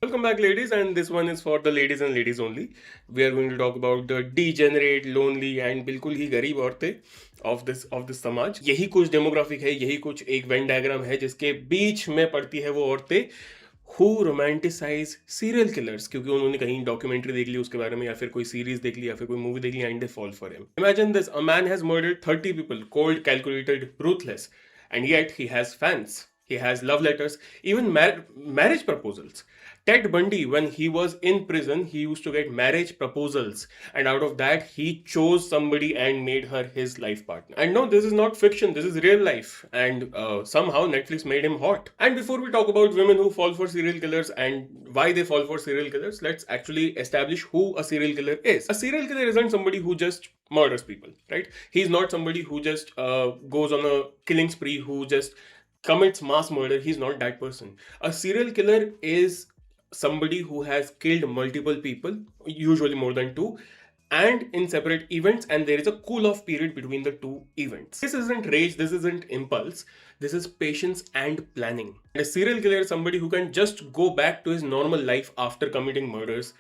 Welcome back, ladies, and this one is for the ladies and ladies only. We are going to talk about the degenerate, lonely, and बिल्कुल ही गरीब औरतें of this समाज. यही कुछ demographic है, यही कुछ एक वेन डायग्राम है जिसके बीच में पड़ती है वो औरतें who romanticize serial killers क्योंकि उन्होंने कहीं डॉक्यूमेंट्री देख ली उसके बारे में या फिर कोई सीरीज देख ली या फिर कोई मूवी देख ली and they fall for him. Imagine this: a man has murdered 30 people, cold, calculated, ruthless, and yet he has fans. He has love letters, even marriage proposals. Ted Bundy, when he was in prison, he used to get marriage proposals, and out of that, he chose somebody and made her his life partner. And no, this is not fiction, this is real life. And somehow Netflix made him hot. And before we talk about women who fall for serial killers and why they fall for serial killers, let's actually establish who a serial killer is. A serial killer isn't somebody who just murders people, right? He's not somebody who just goes on a killing spree, who just commits mass murder. He's not that person. A serial killer is somebody who has killed multiple people, usually more than two, and in separate events, and there is a cool off period between the two events. This isn't rage, this isn't impulse, this is patience and planning. And a serial killer is somebody who can just go back to his normal life after committing murders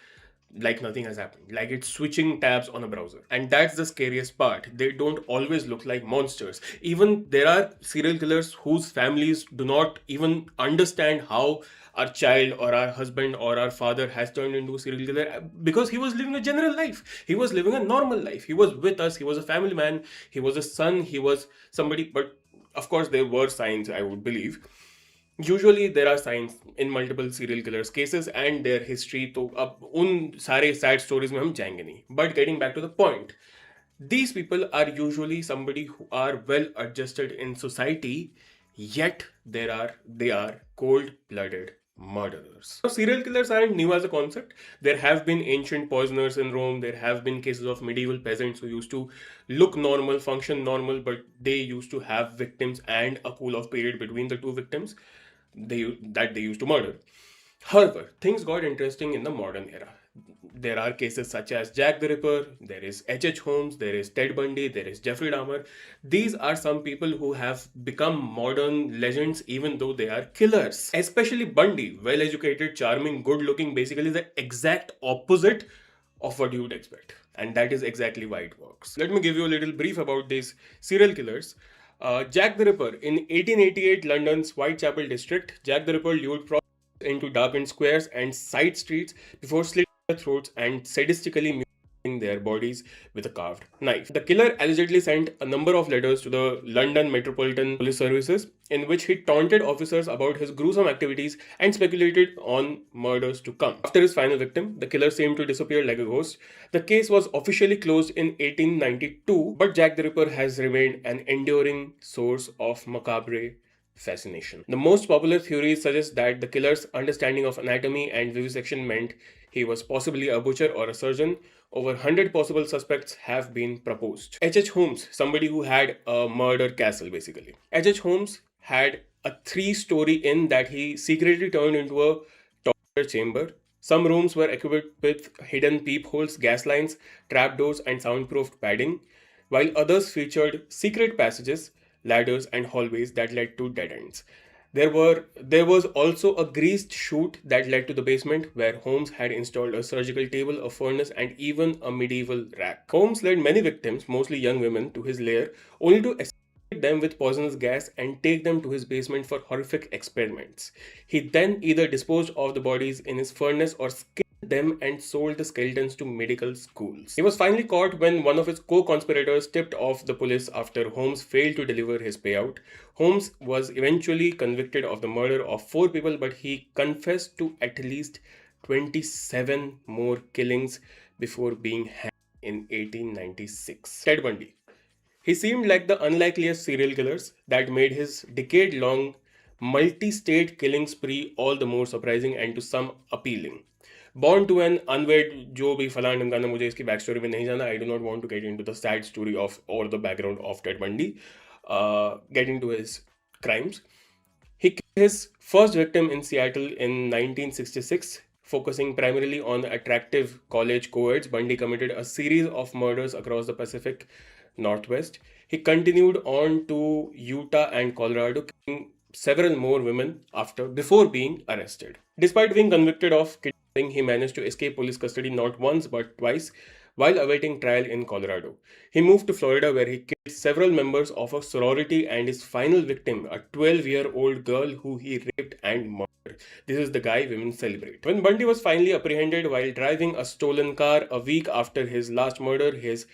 like nothing has happened, like it's switching tabs on a browser. And that's the scariest part. They don't always look like monsters. Even there are serial killers whose families do not even understand how our child or our husband or our father has turned into a serial killer because he was living a general life. He was living a normal life. He was with us. He was a family man. He was a son. He was somebody. But of course, there were signs, I would believe. Usually there are signs in multiple serial killers cases and their history, तो अब उन सारे sad stories में हम जाएंगे नहीं. But getting back to the point, these people are usually somebody who are well adjusted in society, yet they are cold-blooded murderers. So serial killers aren't new as a concept. There have been ancient poisoners in Rome. There have been cases of medieval peasants who used to look normal, function normal, but they used to have victims and a cool-off period between the two victims they used to murder. However, things got interesting in the modern era. There are cases such as Jack the Ripper, there is H.H. Holmes, there is Ted Bundy, there is Jeffrey Dahmer. These are some people who have become modern legends even though they are killers. Especially Bundy, well educated, charming, good looking, basically the exact opposite of what you would expect. And that is exactly why it works. Let me give you a little brief about these serial killers. Jack the Ripper. In 1888 London's Whitechapel district, Jack the Ripper lured prostitutes into darkened squares and side streets before slitting their throats and sadistically mutilating their bodies with a carved knife. The killer allegedly sent a number of letters to the London Metropolitan Police Services in which he taunted officers about his gruesome activities and speculated on murders to come. After his final victim, the killer seemed to disappear like a ghost. The case was officially closed in 1892, but Jack the Ripper has remained an enduring source of macabre fascination. The most popular theories suggest that the killer's understanding of anatomy and vivisection meant he was possibly a butcher or a surgeon. Over 100 possible suspects have been proposed. H.H. Holmes, somebody who had a murder castle basically. H.H. Holmes had a 3-story inn that he secretly turned into a torture chamber. Some rooms were equipped with hidden peepholes, gas lines, trapdoors, and soundproofed padding, while others featured secret passages, ladders, and hallways that led to dead ends. There was also a greased chute that led to the basement where Holmes had installed a surgical table, a furnace, and even a medieval rack. Holmes led many victims, mostly young women, to his lair only to asphyxiate them with poisonous gas and take them to his basement for horrific experiments. He then either disposed of the bodies in his furnace or skinned them and sold the skeletons to medical schools. He was finally caught when one of his co-conspirators tipped off the police after Holmes failed to deliver his payout. Holmes was eventually convicted of the murder of 4 people, but he confessed to at least 27 more killings before being hanged in 1896. Ted Bundy. He seemed like the unlikeliest serial killers that made his decade-long multi-state killing spree all the more surprising and to some appealing. Born to an unwed जो भी फलान ढमकाना, मुझे इसकी back story में नहीं जाना. I do not want to get into the sad story of or the background of Ted Bundy. Get into his crimes. He killed his first victim in Seattle in 1966. Focusing primarily on attractive college co-eds, Bundy committed a series of murders across the Pacific Northwest. He continued on to Utah and Colorado, killing several more women before being arrested. Despite being convicted of kidnapping, he managed to escape police custody not once but twice while awaiting trial in Colorado. He moved to Florida where he killed several members of a sorority and his final victim, a 12-year-old girl who he raped and murdered. This is the guy women celebrate. When Bundy was finally apprehended while driving a stolen car a week after his last murder, his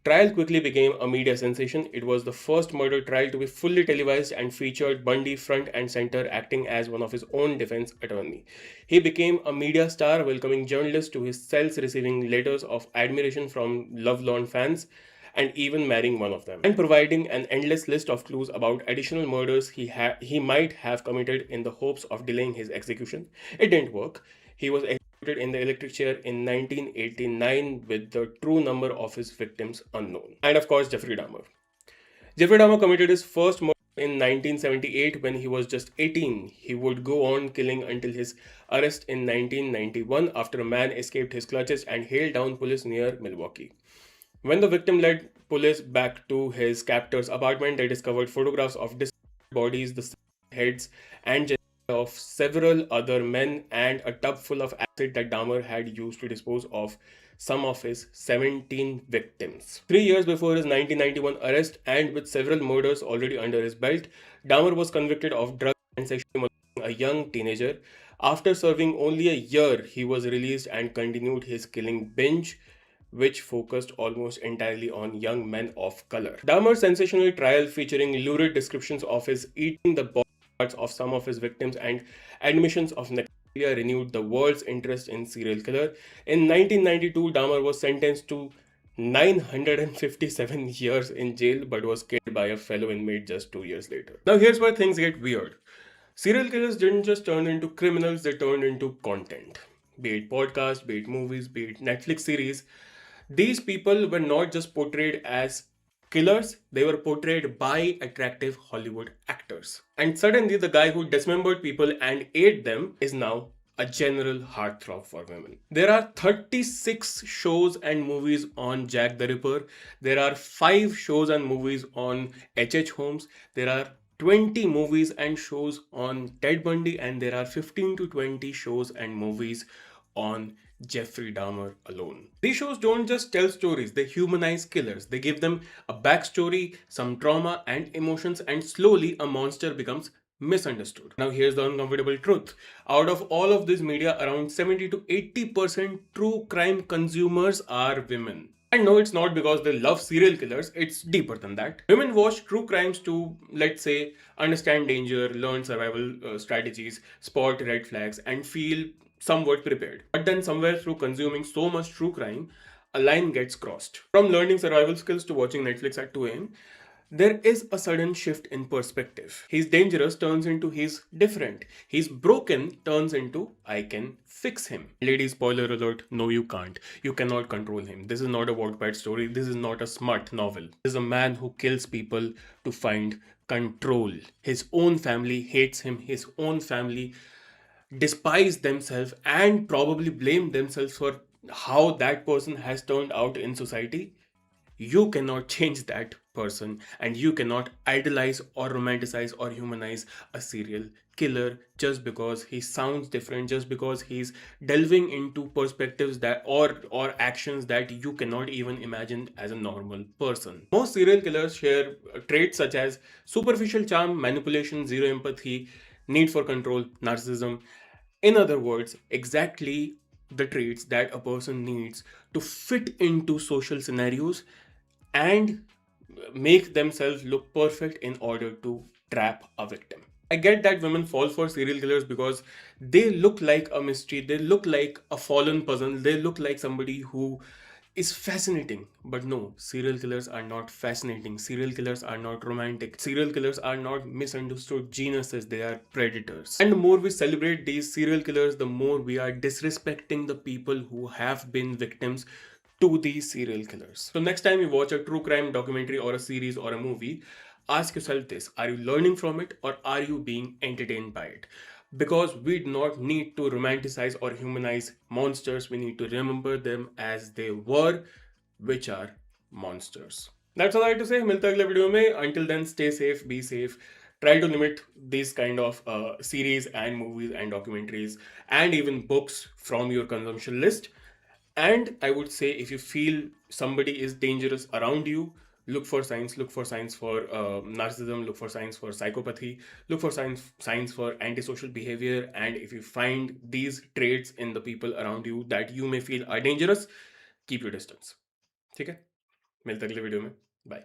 trial quickly became a media sensation. It was the first murder trial to be fully televised and featured Bundy front and center acting as one of his own defense attorney. He became a media star, welcoming journalists to his cells, receiving letters of admiration from lovelorn fans, and even marrying one of them, and providing an endless list of clues about additional murders he might have committed in the hopes of delaying his execution. It didn't work. He was executed in the electric chair in 1989 with the true number of his victims unknown. And of course, Jeffrey Dahmer. Jeffrey Dahmer committed his first murder in 1978 when he was just 18. He would go on killing until his arrest in 1991 after a man escaped his clutches and hailed down police near Milwaukee. When the victim led police back to his captor's apartment, they discovered photographs of dismembered bodies, the heads, and genitals of several other men, and a tub full of acid that Dahmer had used to dispose of some of his 17 victims. 3 years before his 1991 arrest, and with several murders already under his belt, Dahmer was convicted of drug and sexually molesting a young teenager. After serving only a year, he was released and continued his killing binge, which focused almost entirely on young men of color. Dahmer's sensational trial, featuring lurid descriptions of his eating the body parts of some of his victims and admissions of necrophilia, renewed the world's interest in serial killer. In 1992, Dahmer was sentenced to 957 years in jail but was killed by a fellow inmate just 2 years later. Now here's where things get weird. Serial killers didn't just turn into criminals, they turned into content. Be it podcasts, be it movies, be it Netflix series. These people were not just portrayed as killers, they were portrayed by attractive Hollywood actors. And suddenly, the guy who dismembered people and ate them is now a general heartthrob for women. There are 36 shows and movies on Jack the Ripper. There are 5 shows and movies on H.H. Holmes. There are 20 movies and shows on Ted Bundy, and there are 15 to 20 shows and movies on Jeffrey Dahmer alone. These shows don't just tell stories, they humanize killers. They give them a backstory, some trauma and emotions, and slowly a monster becomes misunderstood. Now here's the uncomfortable truth. Out of all of this media, around 70 to 80% true crime consumers are women. And no, it's not because they love serial killers, it's deeper than that. Women watch true crimes to, let's say, understand danger, learn survival strategies, spot red flags, and feel somewhat prepared. But then somewhere through consuming so much true crime, a line gets crossed. From learning survival skills to watching Netflix at 2 a.m., there is a sudden shift in perspective. He's dangerous turns into he's different. He's broken turns into I can fix him. Ladies, spoiler alert, no you can't. You cannot control him. This is not a Wattpad story. This is not a smart novel. This is a man who kills people to find control. His own family hates him. His own family despise themselves and probably blame themselves for how that person has turned out in society. You cannot change that person, and you cannot idolize or romanticize or humanize a serial killer just because he sounds different, just because he's delving into perspectives that or actions that you cannot even imagine as a normal person. Most serial killers share traits such as superficial charm, manipulation, zero empathy, need for control, narcissism. In other words, exactly the traits that a person needs to fit into social scenarios and make themselves look perfect in order to trap a victim. I get that women fall for serial killers because they look like a mystery, they look like a fallen puzzle, they look like somebody who is fascinating. But no, serial killers are not fascinating. Serial killers are not romantic. Serial killers are not misunderstood geniuses. They are predators. And the more we celebrate these serial killers, the more we are disrespecting the people who have been victims to these serial killers. So next time you watch a true crime documentary or a series or a movie, ask yourself this: are you learning from it or are you being entertained by it? Because we do not need to romanticize or humanize monsters. We need to remember them as they were, which are monsters. That's all I had to say. मिलते हैं अगले video में. Until then, stay safe, be safe, try to limit these kind of series and movies and documentaries and even books from your consumption list. And I would say, if you feel somebody is dangerous around you, look for signs. Look for signs for narcissism. Look for signs for psychopathy. Look for signs for antisocial behavior. And if you find these traits in the people around you that you may feel are dangerous, keep your distance. ठीक है, मिलते हैं अगले video में. Bye.